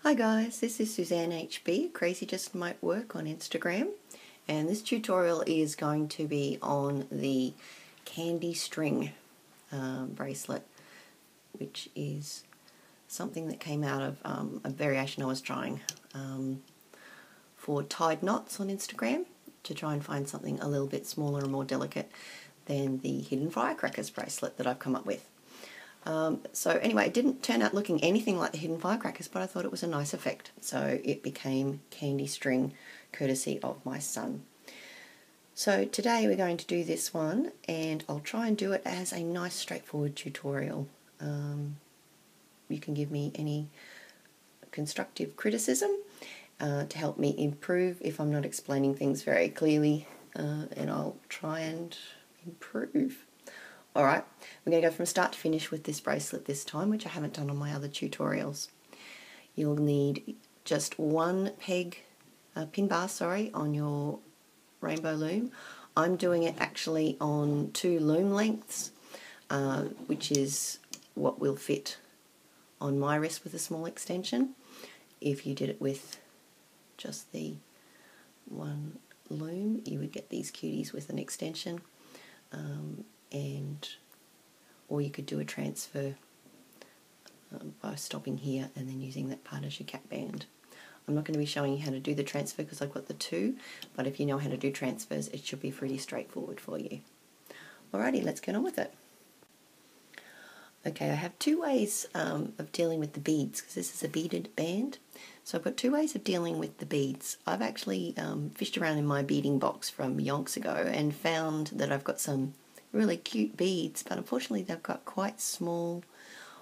Hi guys, this is Suzanne HB, Crazy Just Might Work on Instagram, and this tutorial is going to be on the candy string bracelet, which is something that came out of a variation I was trying for tied knots on Instagram, to try and find something a little bit smaller and more delicate than the hidden firecrackers bracelet that I've come up with. So anyway, it didn't turn out looking anything like the hidden firecrackers, but I thought it was a nice effect. So it became candy string, courtesy of my son. So today we're going to do this one, and I'll try and do it as a nice straightforward tutorial. You can give me any constructive criticism to help me improve if I'm not explaining things very clearly, and I'll try and improve. Alright, we're going to go from start to finish with this bracelet this time, which I haven't done on my other tutorials. You'll need just one pin bar on your rainbow loom. I'm doing it actually on 2 loom lengths, which is what will fit on my wrist with a small extension. If you did it with just the one loom, you would get these cuties with an extension. Or you could do a transfer by stopping here and then using that part as your cap band. I'm not going to be showing you how to do the transfer because I've got the 2, but if you know how to do transfers, it should be pretty straightforward for you. Alrighty, let's get on with it. Okay, I have 2 ways of dealing with the beads, because this is a beaded band. So I've got 2 ways of dealing with the beads. I've actually fished around in my beading box from yonks ago and found that I've got some really cute beads, but unfortunately they've got quite small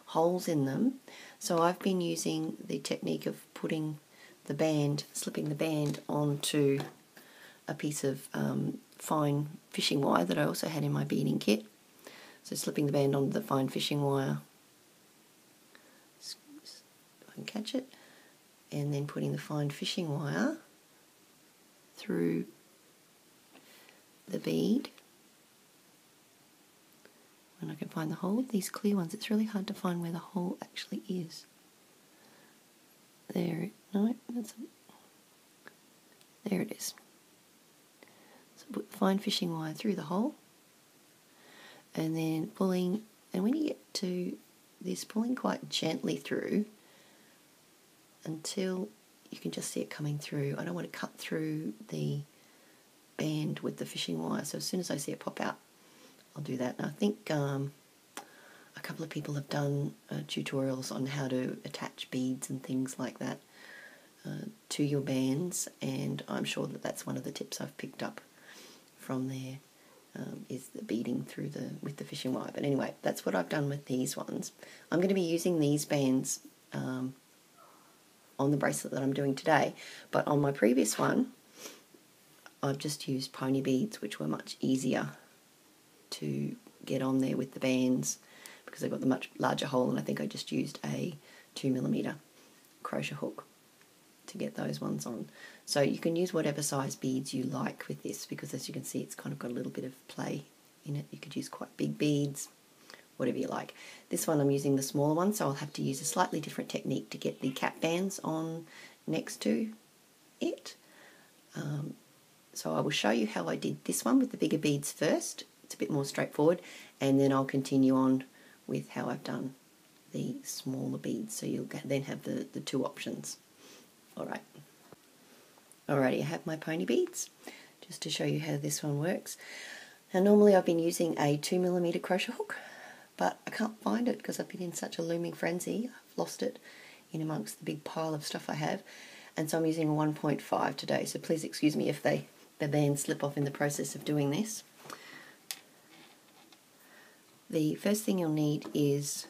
holes in them. So I've been using the technique of putting the band, slipping the band onto a piece of fine fishing wire that I also had in my beading kit. So slipping the band onto the fine fishing wire, if I can catch it, and then putting the fine fishing wire through the bead. When I can find the hole, these clear ones, it's really hard to find where the hole actually is. There, no, there it is. So put the fine fishing wire through the hole, and then pulling, and when you get to this, pulling quite gently through until you can just see it coming through. I don't want to cut through the band with the fishing wire, so as soon as I see it pop out, I'll do that. And I think a couple of people have done tutorials on how to attach beads and things like that to your bands, and I'm sure that that's one of the tips I've picked up from there, is the beading through with the fishing wire. But anyway, that's what I've done with these ones. I'm going to be using these bands on the bracelet that I'm doing today, but on my previous one I've just used pony beads, which were much easier to get on there with the bands because they've got the much larger hole, and I think I just used a 2mm crochet hook to get those ones on. So you can use whatever size beads you like with this, because as you can see, it's kind of got a little bit of play in it. You could use quite big beads, whatever you like. This one I'm using the smaller one, so I'll have to use a slightly different technique to get the cap bands on next to it. So I will show you how I did this one with the bigger beads first. It's a bit more straightforward, and then I'll continue on with how I've done the smaller beads, so you'll then have the 2 options. Alright. Alrighty, I have my pony beads, just to show you how this one works. Now normally I've been using a 2mm crochet hook, but I can't find it because I've been in such a looming frenzy. I've lost it in amongst the big pile of stuff I have, and so I'm using a 1.5 today, so please excuse me if the bands slip off in the process of doing this. The first thing you'll need is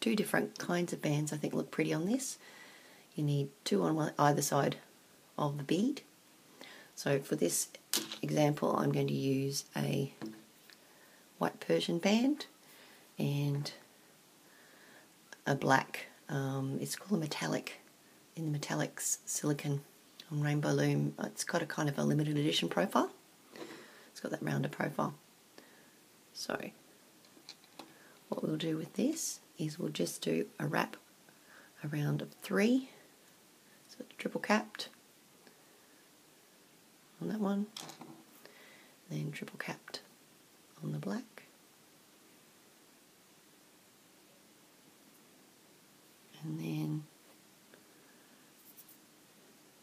2 different kinds of bands I think look pretty on this. You need 2 on either side of the bead. So for this example, I'm going to use a white Persian band and a black, it's called a metallic, in the metallics silicon on Rainbow Loom. It's got a kind of a limited edition profile. It's got that rounder profile. So what we'll do with this is we'll just do a wrap a round of 3, so it's triple capped on that one, then triple capped on the black, and then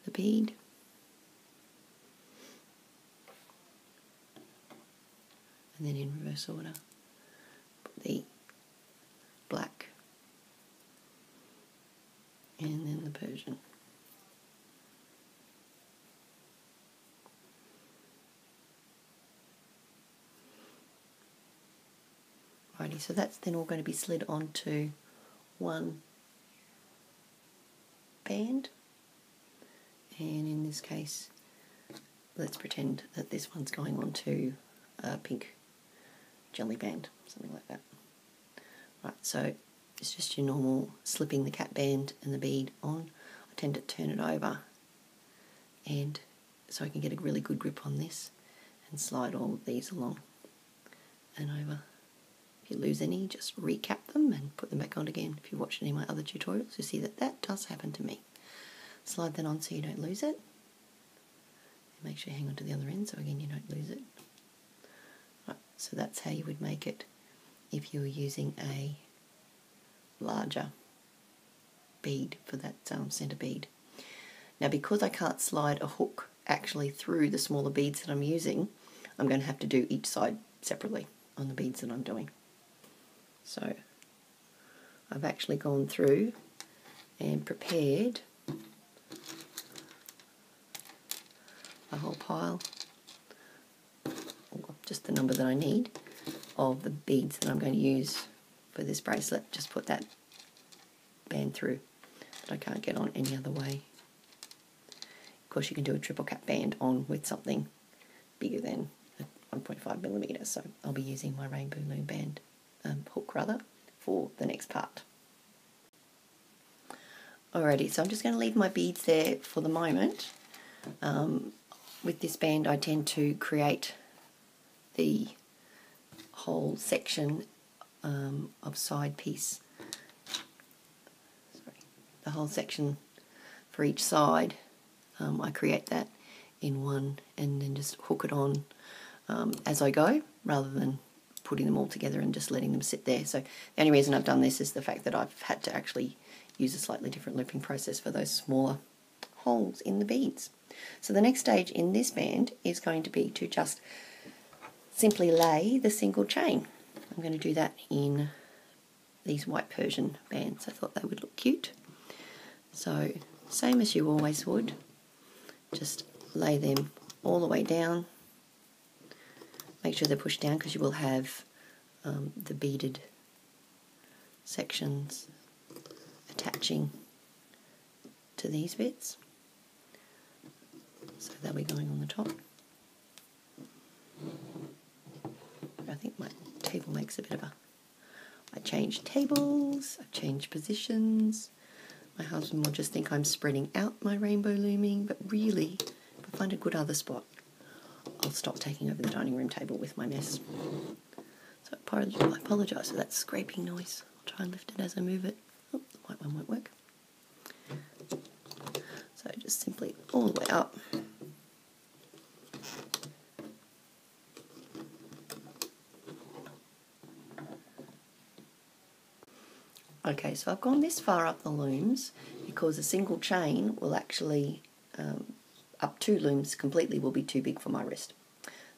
the bead, and then in reverse order put the black and then the Persian. Righty, so that's then all going to be slid onto one band, and in this case let's pretend that this one's going onto a pink jelly band, something like that. Right, so it's just your normal slipping the cap band and the bead on. I tend to turn it over, and so I can get a really good grip on this and slide all of these along and over. If you lose any, just recap them and put them back on again. If you've watched any of my other tutorials, you see that that does happen to me. Slide that on so you don't lose it. And make sure you hang on to the other end so again you don't lose it. Right, so that's how you would make it if you were using a larger bead for that centre bead. Now, because I can't slide a hook actually through the smaller beads that I'm using, I'm going to have to do each side separately on the beads that I'm doing. So I've actually gone through and prepared a whole pile, or just the number that I need, of the beads that I'm going to use for this bracelet. Just put that band through that I can't get on any other way. Of course, you can do a triple cap band on with something bigger than 1.5mm, so I'll be using my Rainbow Loom band hook rather for the next part. Alrighty, so I'm just going to leave my beads there for the moment. With this band I tend to create the whole section of side piece, the whole section for each side. I create that in one and then just hook it on as I go, rather than putting them all together and just letting them sit there. So the only reason I've done this is the fact that I've had to actually use a slightly different looping process for those smaller holes in the beads. So the next stage in this band is going to be to just simply lay the single chain. I'm going to do that in these white Persian bands. I thought they would look cute. So same as you always would, just lay them all the way down. Make sure they're pushed down because you will have the beaded sections attaching to these bits. So they'll be going on the top. I think my table makes a bit of a... I changed tables, I've changed positions. My husband will just think I'm spreading out my rainbow looming, but really, if I find a good other spot, I'll stop taking over the dining room table with my mess. So I apologise for that scraping noise. I'll try and lift it as I move it. Oh, the white one won't work. So just simply all the way up. Okay, so I've gone this far up the looms because a single chain will actually, up 2 looms completely, will be too big for my wrist.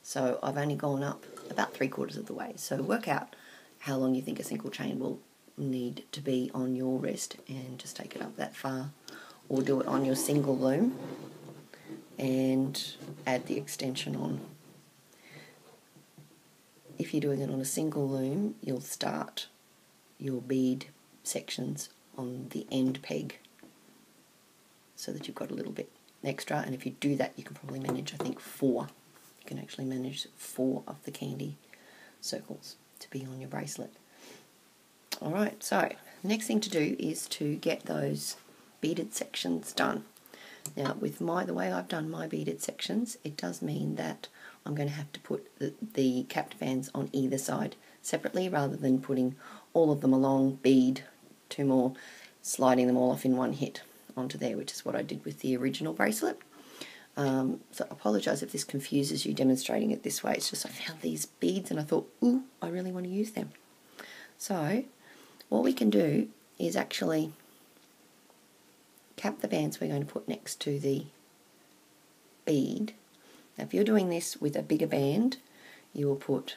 So I've only gone up about 3/4 of the way. So work out how long you think a single chain will need to be on your wrist and just take it up that far, or do it on your single loom and add the extension on. If you're doing it on a single loom, you'll start your bead sections on the end peg so that you've got a little bit extra, and if you do that you can probably manage, I think, 4. You can actually manage 4 of the candy circles to be on your bracelet. Alright, so next thing to do is to get those beaded sections done. Now with the way I've done my beaded sections, it does mean that I'm going to have to put the capped bands on either side separately rather than putting all of them along, bead, 2 more, sliding them all off in one hit onto there, which is what I did with the original bracelet. So I apologise if this confuses you demonstrating it this way. It's just I found these beads and I thought, ooh, I really want to use them. So what we can do is actually cap the bands we're going to put next to the bead. Now if you're doing this with a bigger band, you will put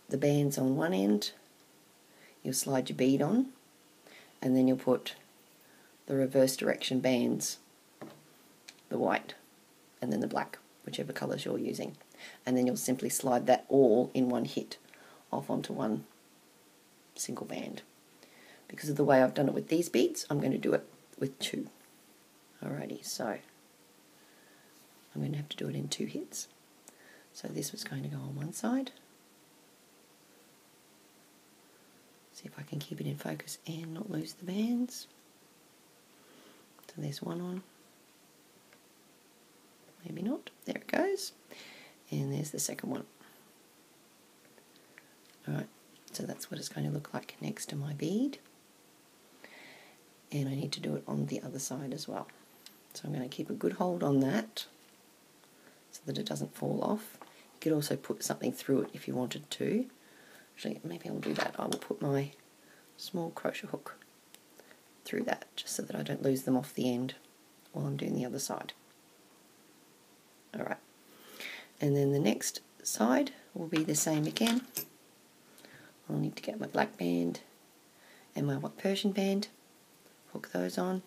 the bands on one end, you'll slide your bead on, and then you'll put the reverse direction bands, the white and then the black, whichever colours you're using, and then you'll simply slide that all in one hit off onto one single band. Because of the way I've done it with these beads, I'm going to do it with two. Alrighty, so I'm going to have to do it in two hits. So this was going to go on one side. See if I can keep it in focus and not lose the bands. So there's one on. Maybe not. There it goes. And there's the second one. Alright, so that's what it's going to look like next to my bead. And I need to do it on the other side as well. So I'm going to keep a good hold on that so that it doesn't fall off. You could also put something through it if you wanted to. Actually, maybe I'll do that. I will put my small crochet hook through that just so that I don't lose them off the end while I'm doing the other side. Alright, and then the next side will be the same again. I'll need to get my black band and my white Persian band, hook those on,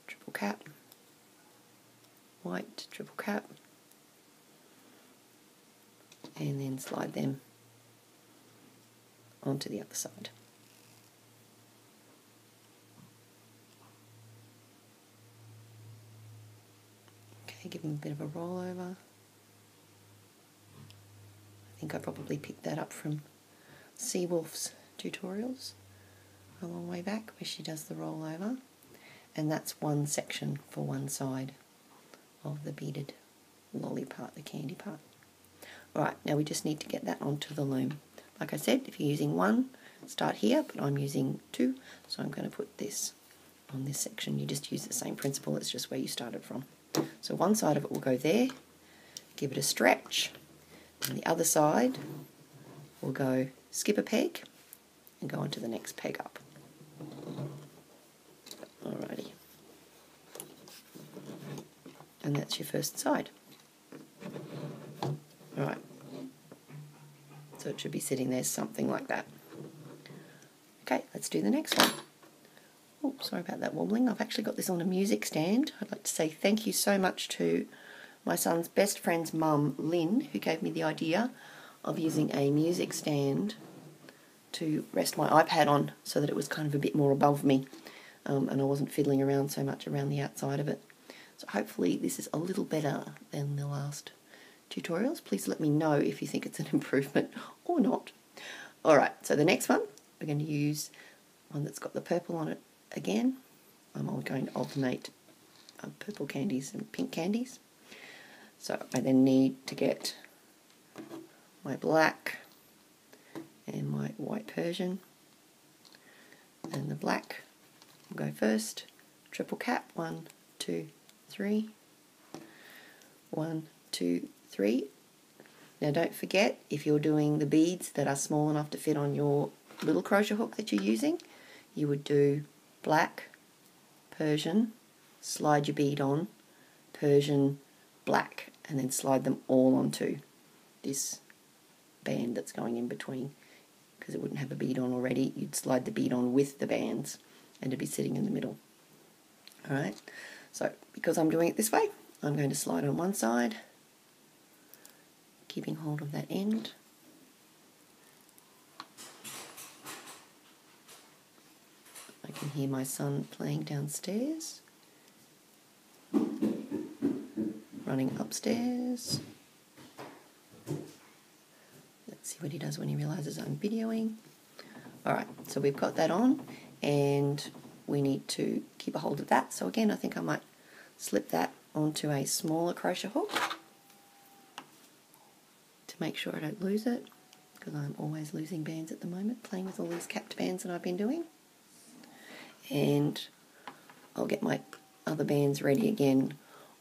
triple cap, white, triple cap, and then slide them onto the other side. Okay, give them a bit of a roll over. I think I probably picked that up from Seawolf's tutorials a long way back where she does the roll over, and that's one section for one side of the beaded lolly part, the candy part. Alright, now we just need to get that onto the loom. Like I said, if you're using one, start here, but I'm using two, so I'm going to put this on this section. You just use the same principle, it's just where you started from. So one side of it will go there, give it a stretch, and the other side will go skip a peg and go onto the next peg up. Alrighty. And that's your first side. Alright. So it should be sitting there something like that. Okay, let's do the next one. Oh, sorry about that wobbling. I've actually got this on a music stand. I'd like to say thank you so much to my son's best friend's mum, Lynn, who gave me the idea of using a music stand to rest my iPad on so that it was kind of a bit more above me, and I wasn't fiddling around so much around the outside of it. So hopefully this is a little better than the last tutorials. Please let me know if you think it's an improvement or not. Alright, so the next one, we're going to use one that's got the purple on it again. I'm going to alternate purple candies and pink candies. So I then need to get my black and my white Persian, and the black will go first, triple cap, 1, 2, 3, 1, 2, 3. Now don't forget, if you're doing the beads that are small enough to fit on your little crochet hook that you're using, you would do black, Persian, slide your bead on, Persian, black, and then slide them all onto this band that's going in between. Because it wouldn't have a bead on already, you'd slide the bead on with the bands and it'd be sitting in the middle. Alright, so because I'm doing it this way, I'm going to slide on one side, keeping hold of that end. I can hear my son playing downstairs, running upstairs. Let's see what he does when he realises I'm videoing. Alright, so we've got that on and we need to keep a hold of that. So again, I think I might slip that onto a smaller crochet hook to make sure I don't lose it, because I'm always losing bands at the moment, playing with all these capped bands that I've been doing. and I'll get my other bands ready again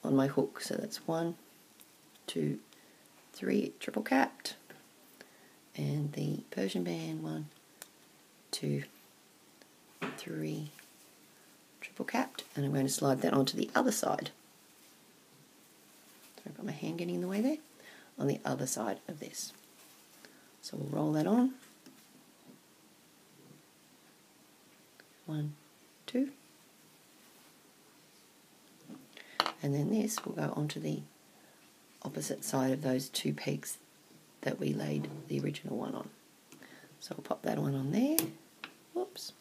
on my hook. So that's 1, 2, 3 triple capped, and the Persian band 1, 2, 3 triple capped, and I'm going to slide that onto the other side. Sorry about my hand getting in the way there. On the other side of this. So we'll roll that on. 1, 2. And then this will go onto the opposite side of those 2 pegs that we laid the original one on. So we'll pop that one on there. Whoops.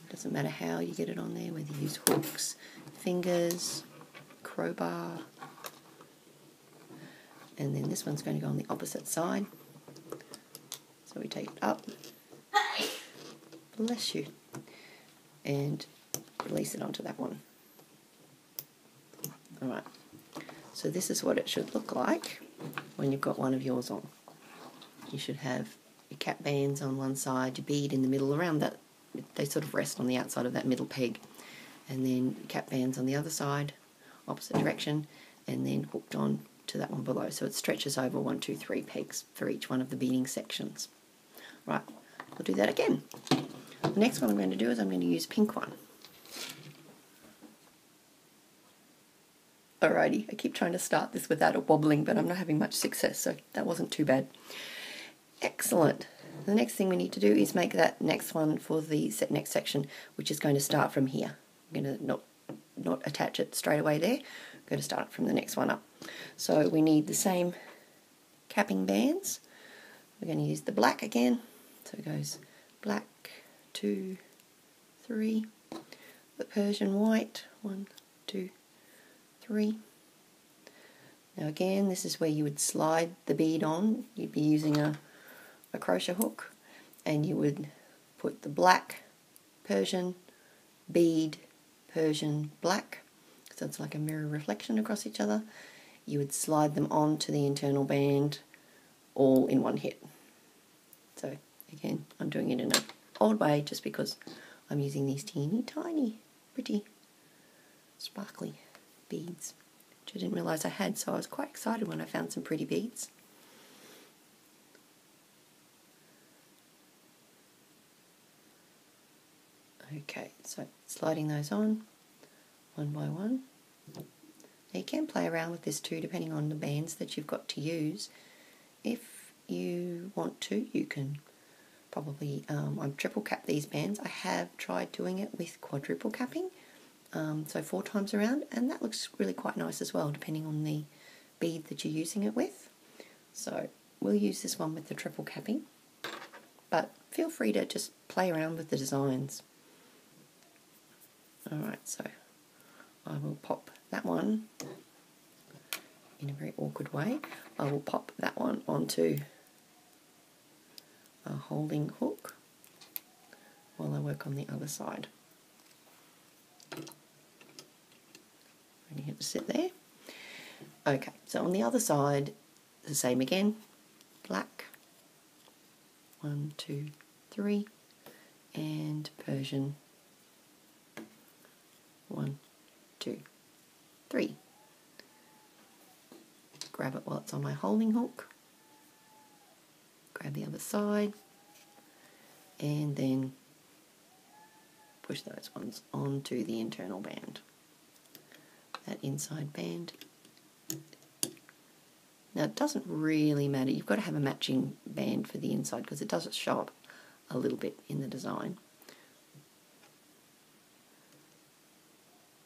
Doesn't matter how you get it on there, whether you use hooks, fingers, crowbar. And then this one's going to go on the opposite side. So we take it up, bless you, and release it onto that one. Alright, so this is what it should look like when you've got one of yours on. You should have your cap bands on one side, your bead in the middle, around that, they sort of rest on the outside of that middle peg, and then cap bands on the other side, opposite direction, and then hooked on to that one below, so it stretches over 1, 2, 3 pegs for each one of the beading sections. Right, we'll do that again. The next one I'm going to do is I'm going to use pink one. Alrighty, I keep trying to start this without it wobbling, but I'm not having much success, so that wasn't too bad. Excellent. The next thing we need to do is make that next one for the next section, which is going to start from here. I'm going to not attach it straight away there. I'm going to start from the next one up. So we need the same capping bands. We're going to use the black again. So it goes black, 2, 3. The Persian white, 1, 2, 3. Now again, this is where you would slide the bead on. You'd be using a crochet hook, and you would put the black Persian, bead, Persian, black, so it's like a mirror reflection across each other. You would slide them onto the internal band all in one hit. So again, I'm doing it in an old way just because I'm using these teeny tiny pretty sparkly beads, which I didn't realise I had, so I was quite excited when I found some pretty beads. Okay, so sliding those on one by one. Now you can play around with this too, depending on the bands that you've got to use. If you want to, you can probably, I've triple capped these bands. I have tried doing it with quadruple capping, so 4 times around, and that looks really quite nice as well, depending on the bead that you're using it with. So we'll use this one with the triple capping, but feel free to just play around with the designs. Alright, so I will pop that one in a very awkward way. I will pop that one onto a holding hook while I work on the other side. And you have to sit there. Okay, so on the other side, the same again. Black, 1, 2, 3, and Persian, 1, 2, 3. Grab it while it's on my holding hook. Grab the other side, and then push those ones onto the internal band. That inside band. Now it doesn't really matter, you've got to have a matching band for the inside because it does show up a little bit in the design.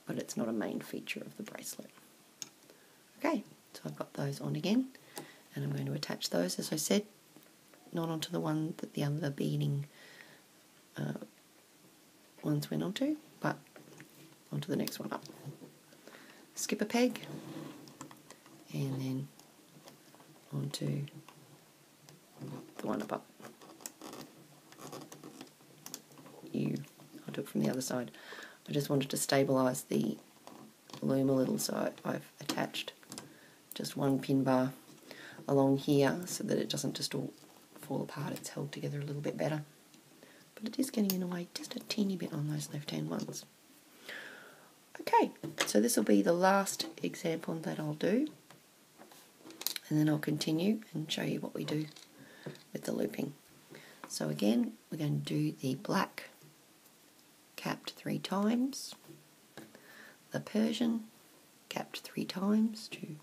But it's not a main feature of the bracelet. Okay, so I've got those on again, and I'm going to attach those, as I said, not onto the one that the other beading ones went onto, but onto the next one up. Skip a peg, and then onto the one above. I'll do it from the other side. I just wanted to stabilise the loom a little, so I've attached just one pin bar along here so that it doesn't just all fall apart, it's held together a little bit better. but it is getting in the way just a teeny bit on those left-hand ones. Okay, so this will be the last example that I'll do, and then I'll continue and show you what we do with the looping. So again, we're going to do the black capped 3 times, the Persian capped 3 times, 2,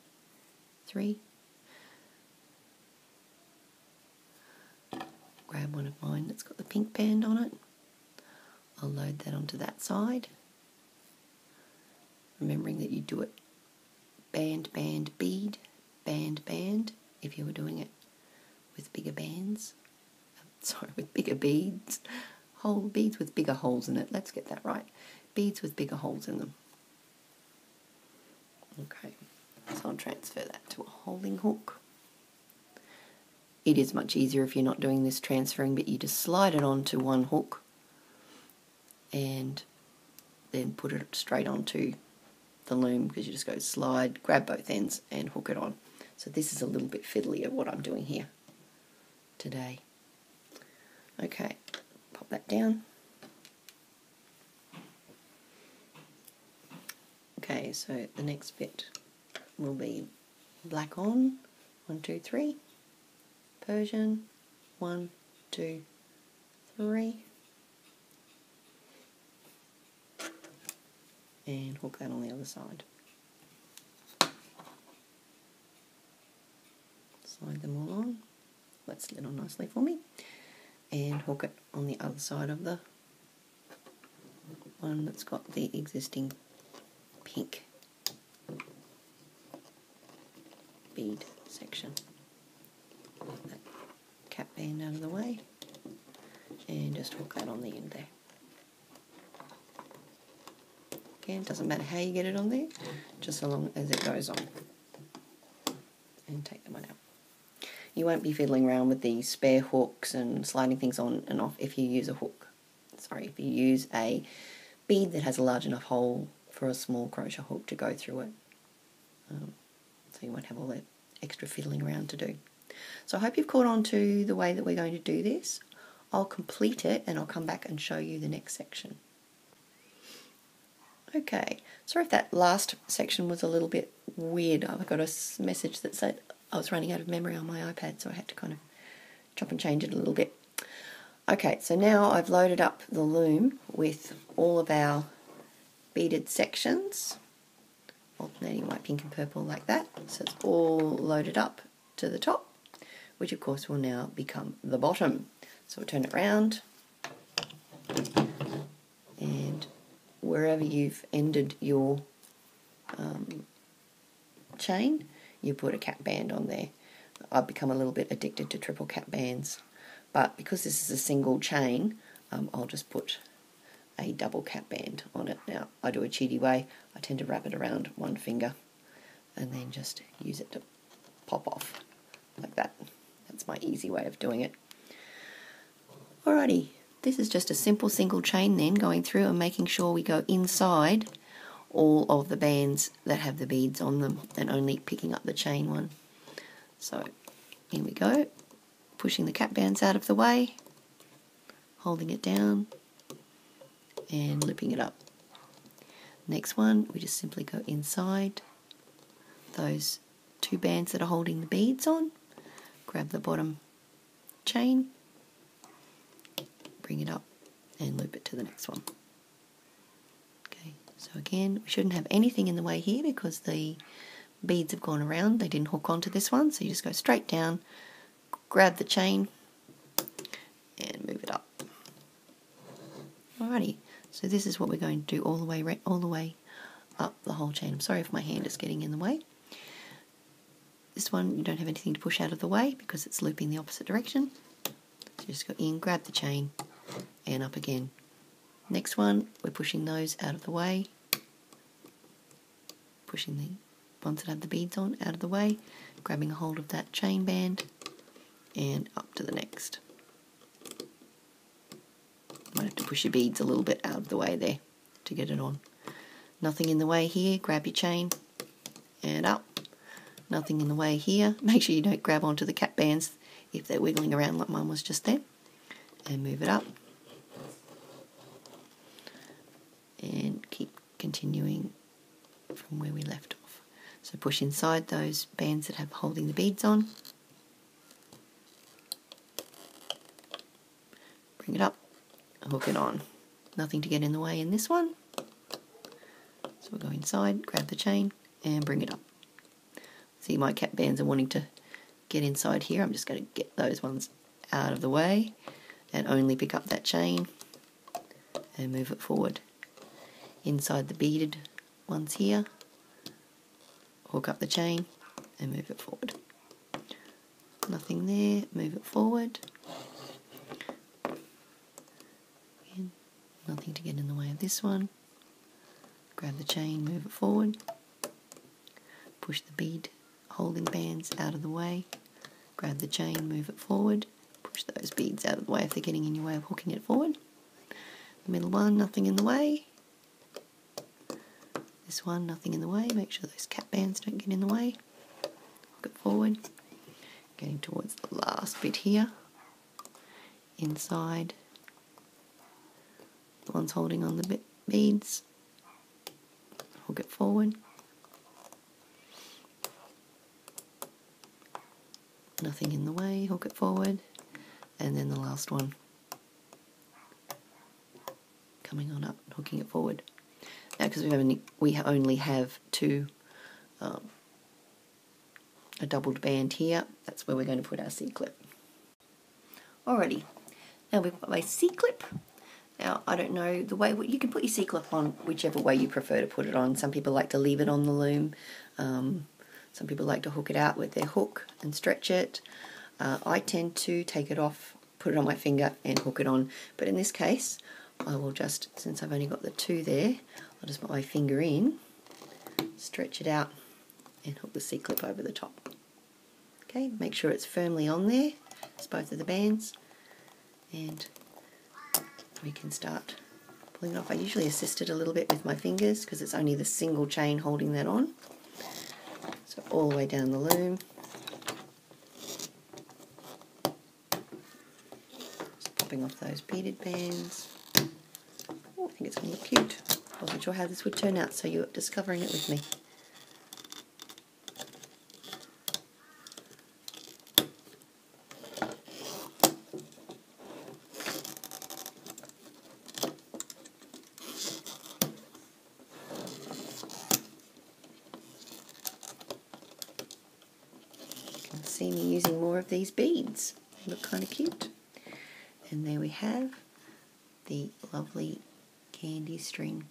3. Grab one of mine that's got the pink band on it. I'll load that onto that side, remembering that you do it band, band, bead, band, band, if you were doing it with bigger bands. Sorry, with bigger beads. Beads with bigger holes in it. Let's get that right. Beads with bigger holes in them. Okay, so I'll transfer that to a holding hook. It is much easier if you're not doing this transferring, but you just slide it onto one hook and then put it straight onto the loom, because you just go slide, grab both ends and hook it on. So this is a little bit fiddly of what I'm doing here today. Okay, pop that down. Okay, so the next bit will be black on, 1, 2, 3, Persian, 1, 2, 3, and hook that on the other side. Slide them all on, that slid on nicely for me, and hook it on the other side of the one that's got the existing pink bead section. That cap band out of the way and just hook that on the end there. Again, it doesn't matter how you get it on there, just so long as it goes on. And take that one out. You won't be fiddling around with these spare hooks and sliding things on and off if you use a hook. Sorry, if you use a bead that has a large enough hole for a small crochet hook to go through it. So you won't have all that extra fiddling around to do. So I hope you've caught on to the way that we're going to do this. I'll complete it and I'll come back and show you the next section. Okay, sorry if that last section was a little bit weird. I got a message that said I was running out of memory on my iPad, so I had to kind of chop and change it a little bit. Okay, so now I've loaded up the loom with all of our beaded sections, alternating white, pink and purple like that. So it's all loaded up to the top, which of course will now become the bottom. So we'll turn it round, and wherever you've ended your chain, you put a cap band on there. I've become a little bit addicted to triple cap bands, but because this is a single chain, I'll just put a double cap band on it. Now, I do a cheaty way. I tend to wrap it around one finger and then just use it to pop off like that. That's my easy way of doing it. Alrighty, this is just a simple single chain then, going through and making sure we go inside all of the bands that have the beads on them and only picking up the chain one. So here we go, pushing the cap bands out of the way, holding it down and looping it up. Next one, we just simply go inside those 2 bands that are holding the beads on, grab the bottom chain, bring it up and loop it to the next one. Okay, so again, we shouldn't have anything in the way here because the beads have gone around, they didn't hook onto this one, so you just go straight down, grab the chain and move it up. Alrighty, so this is what we're going to do all the way up the whole chain. I'm sorry if my hand is getting in the way. This one you don't have anything to push out of the way because it's looping the opposite direction. So just go in, grab the chain and up again. Next one, we're pushing those out of the way, pushing the ones that have the beads on out of the way, grabbing a hold of that chain band and up to the next. Might have to push your beads a little bit out of the way there to get it on. Nothing in the way here, grab your chain and up. Nothing in the way here. Make sure you don't grab onto the cap bands if they're wiggling around like mine was just there. And move it up. continuing from where we left off. So push inside those bands that have holding the beads on, bring it up, hook it on. Nothing to get in the way in this one. So we'll go inside, grab the chain and bring it up. See, my cap bands are wanting to get inside here. I'm just going to get those ones out of the way and only pick up that chain and move it forward. Inside the beaded ones here, hook up the chain and move it forward. Nothing there, move it forward. Again, nothing to get in the way of this one. Grab the chain, move it forward. Push the bead holding bands out of the way. Grab the chain, move it forward. Push those beads out of the way if they're getting in your way of hooking it forward. The middle one, nothing in the way. This one, nothing in the way. Make sure those cap bands don't get in the way. Hook it forward. Getting towards the last bit here. Inside. The ones holding on the beads. Hook it forward. Nothing in the way. Hook it forward. And then the last one. Coming on up and hooking it forward. Now, because we only have two, a doubled band here, that's where we're going to put our C-clip. Alrighty, now we've got my C-clip. Now, I don't know the way, you can put your C-clip on whichever way you prefer to put it on. Some people like to leave it on the loom. Some people like to hook it out with their hook and stretch it. I tend to take it off, put it on my finger and hook it on. But in this case, I will just, since I've only got the two there, I'll just put my finger in, stretch it out and hook the C-clip over the top. Okay, make sure it's firmly on there, it's both of the bands, and we can start pulling it off. I usually assist it a little bit with my fingers because it's only the single chain holding that on. So all the way down the loom. Just popping off those beaded bands. Oh, I think it's going to look cute. I wasn't sure how this would turn out, so you're discovering it with me. You can see me using more of these beads. They look kind of cute. And there we have the lovely candy string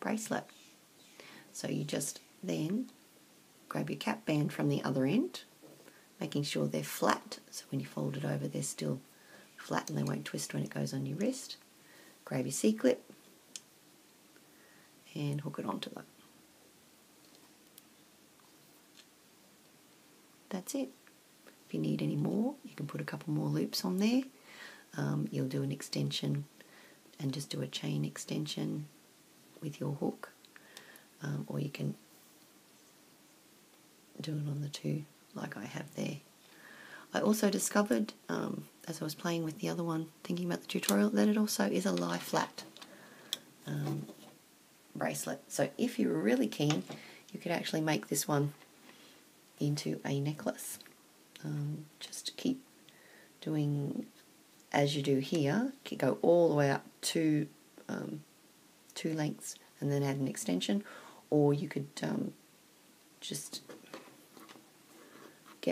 bracelet. So you just then grab your cap band from the other end, making sure they're flat, so when you fold it over they're still flat and they won't twist when it goes on your wrist. Grab your C-clip and hook it onto that. That's it. If you need any more, you can put a couple more loops on there. You'll do an extension and just do a chain extension with your hook, or you can do it on the two like I have there. I also discovered, as I was playing with the other one, thinking about the tutorial, that it also is a lie flat bracelet. So if you were really keen, you could actually make this one into a necklace. Just keep doing as you do here, go all the way up to two lengths and then add an extension, or you could just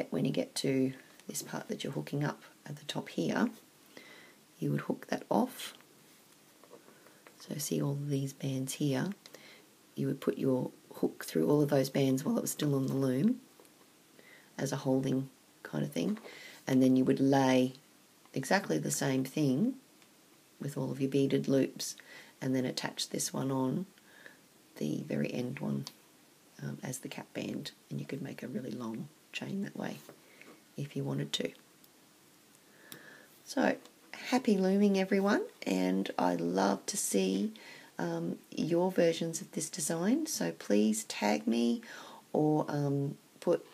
when you get to this part that you're hooking up at the top here, you would hook that off. So see all of these bands here, you would put your hook through all of those bands while it was still on the loom as a holding kind of thing, and then you would lay exactly the same thing with all of your beaded loops and then attach this one on the very end one as the cap band, and you could make a really long chain that way if you wanted to. So happy looming, everyone, and I love to see your versions of this design, so please tag me or put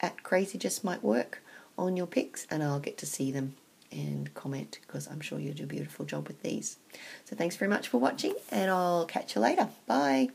@CrazyJustMightWork on your pics and I'll get to see them and comment, because I'm sure you'll do a beautiful job with these. So thanks very much for watching, and I'll catch you later. Bye.